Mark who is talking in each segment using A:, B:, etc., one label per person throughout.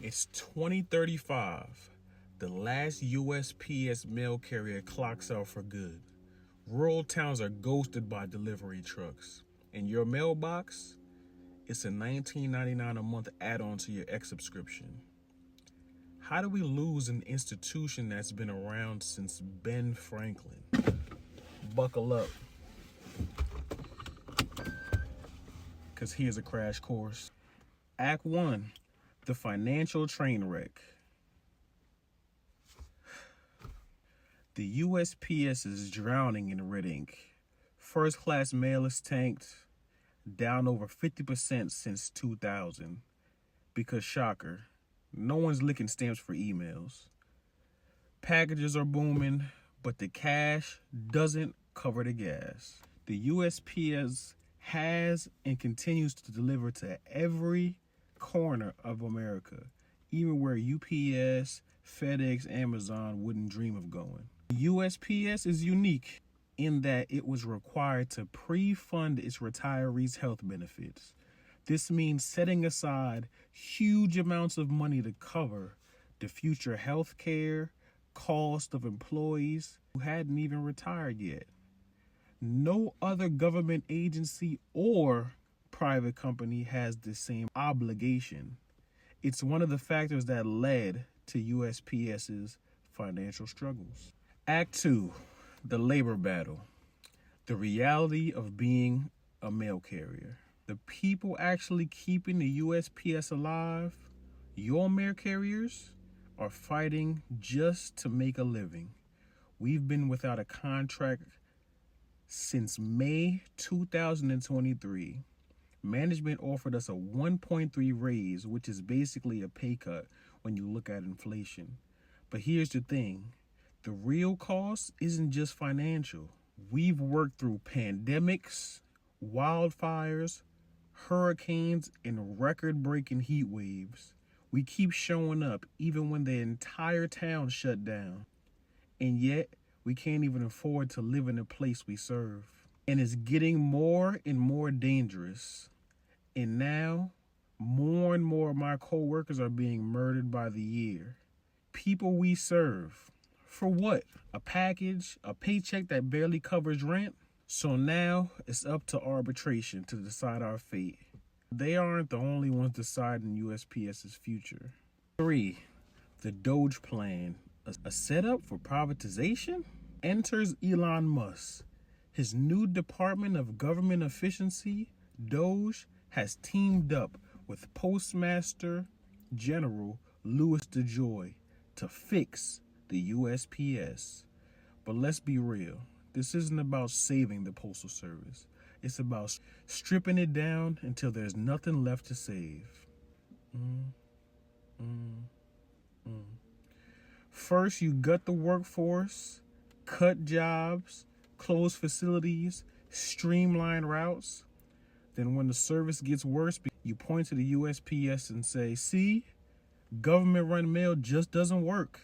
A: It's 2035. The last USPS mail carrier clocks out for good. Rural towns are ghosted by delivery trucks. In your mailbox, it's a $19.99 a month add-on to your X subscription. How do we lose an institution that's been around since Ben Franklin? Buckle up, because here's a crash course. Act 1, the financial train wreck. The USPS is drowning in red ink. First class mail is tanked, down over 50% since 2000. Because shocker, no one's licking stamps for emails. Packages are booming, but the cash doesn't cover the gas. The USPS has and continues to deliver to every corner of America, even where UPS, FedEx, Amazon wouldn't dream of going. The USPS is unique in that it was required to pre-fund its retirees' health benefits. This means setting aside huge amounts of money to cover the future health care cost of employees who hadn't even retired yet. No other government agency or private company has the same obligation. It's one of the factors that led to USPS's financial struggles. Act 2, the labor battle. The reality of being a mail carrier. The people actually keeping the USPS alive, your mail carriers, are fighting just to make a living. We've been without a contract since May 2023. Management offered us a 1.3 raise, which is basically a pay cut when you look at inflation. But here's the thing. The real cost isn't just financial. We've worked through pandemics, wildfires, hurricanes, and record-breaking heat waves. We keep showing up even when the entire town shut down. And yet, we can't even afford to live in the place we serve. And it's getting more and more dangerous. And now, more and more of my co-workers are being murdered by the year. People we serve. For what? A package? A paycheck that barely covers rent? So now it's up to arbitration to decide our fate. They aren't the only ones deciding USPS's future. 3. The Doge plan. A setup for privatization? Enters Elon Musk. His new Department of Government Efficiency, Doge, has teamed up with Postmaster General Louis DeJoy to fix the USPS. But let's be real. This isn't about saving the Postal Service. It's about stripping it down until there's nothing left to save. First, you gut the workforce, cut jobs, close facilities, streamline routes. Then when the service gets worse, you point to the USPS and say, see, government-run mail just doesn't work.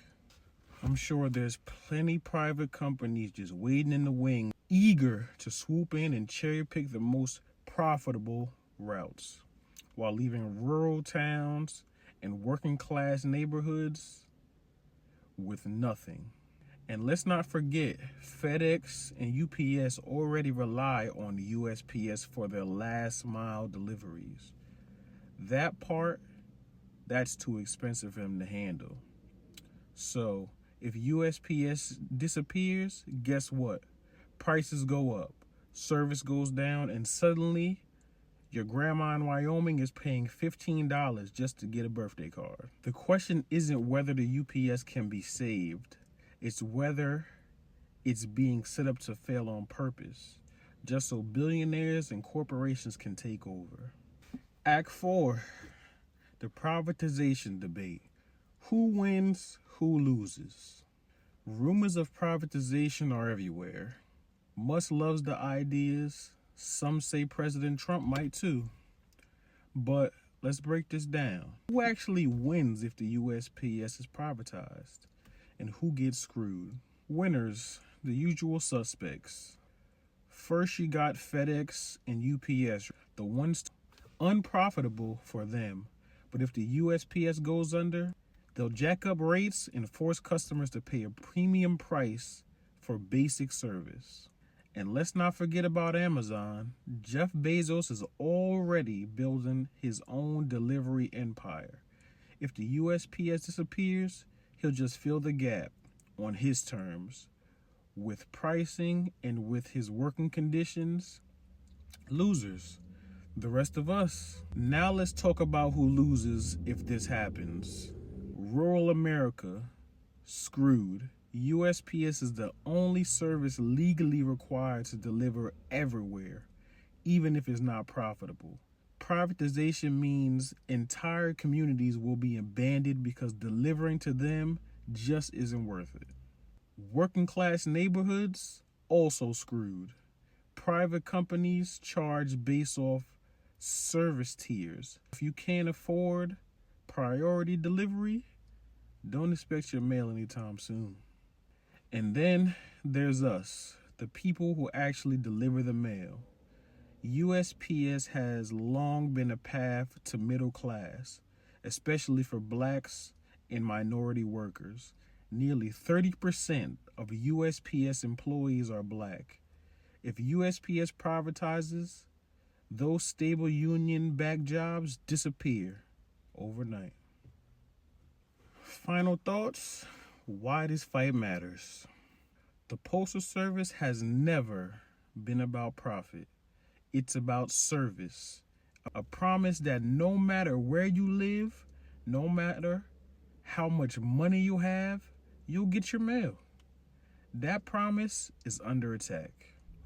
A: I'm sure there's plenty private companies just waiting in the wing, eager to swoop in and cherry-pick the most profitable routes, while leaving rural towns and working-class neighborhoods with nothing. And let's not forget, FedEx and UPS already rely on the USPS for their last-mile deliveries. That part, that's too expensive for them to handle. So, if USPS disappears, guess what? Prices go up, service goes down, and suddenly your grandma in Wyoming is paying $15 just to get a birthday card. The question isn't whether the UPS can be saved. It's whether it's being set up to fail on purpose, just so billionaires and corporations can take over. Act 4, the privatization debate. Who wins, who loses? Rumors of privatization are everywhere. Musk loves the ideas. Some say President Trump might too. But let's break this down. Who actually wins if the USPS is privatized? And who gets screwed? Winners, the usual suspects. First, you got FedEx and UPS, the ones unprofitable for them, But if the USPS goes under, they'll jack up rates and force customers to pay a premium price for basic service. And let's not forget about Amazon. Jeff Bezos is already building his own delivery empire. If the USPS disappears, he'll just fill the gap on his terms, with pricing and with his working conditions. Losers, the rest of us. Now let's talk about who loses if this happens. Rural America, screwed. USPS is the only service legally required to deliver everywhere, even if it's not profitable. Privatization means entire communities will be abandoned because delivering to them just isn't worth it. Working class neighborhoods, also screwed. Private companies charge based off service tiers. If you can't afford priority delivery, don't expect your mail anytime soon. And then there's us, the people who actually deliver the mail. USPS has long been a path to middle class, especially for blacks and minority workers. Nearly 30% of USPS employees are black. If USPS privatizes, those stable union-backed jobs disappear overnight. Final thoughts: why this fight matters. The Postal Service has never been about profit. It's about service. A promise that no matter where you live, no matter how much money you have, you'll get your mail. That promise is under attack.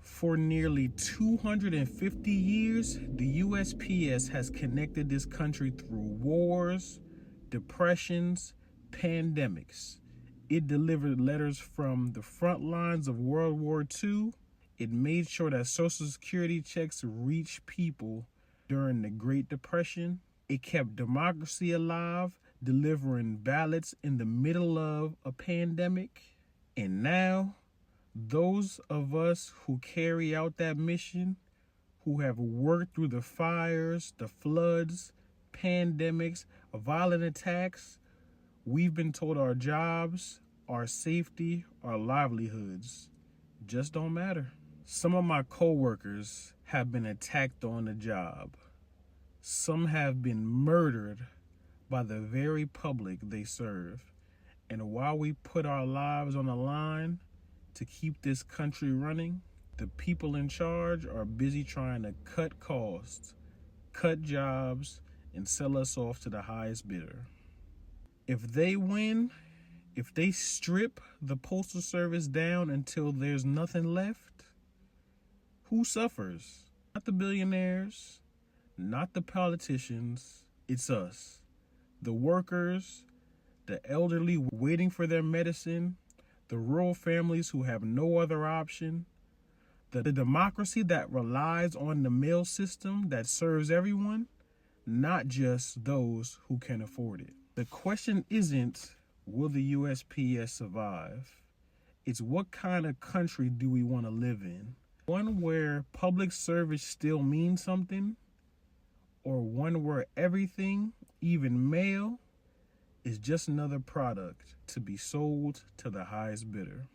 A: For nearly 250 years, the USPS has connected this country through wars, depressions, pandemics. It delivered letters from the front lines of World War II. It made sure that Social Security checks reached people during the Great Depression. It kept democracy alive, delivering ballots in the middle of a pandemic. And now, those of us who carry out that mission, who have worked through the fires, the floods, pandemics, violent attacks, we've been told our jobs, our safety, our livelihoods just don't matter. Some of my coworkers have been attacked on the job. Some have been murdered by the very public they serve. And while we put our lives on the line to keep this country running, the people in charge are busy trying to cut costs, cut jobs, and sell us off to the highest bidder. If they win, if they strip the Postal Service down until there's nothing left, who suffers? Not the billionaires, not the politicians, it's us. The workers, the elderly waiting for their medicine, the rural families who have no other option, the democracy that relies on the mail system that serves everyone, not just those who can afford it. The question isn't, will the USPS survive? It's what kind of country do we want to live in? One where public service still means something, or one where everything, even mail, is just another product to be sold to the highest bidder.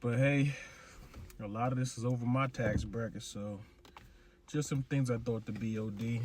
A: But hey, a lot of this is over my tax bracket, so just some things I thought to BOD.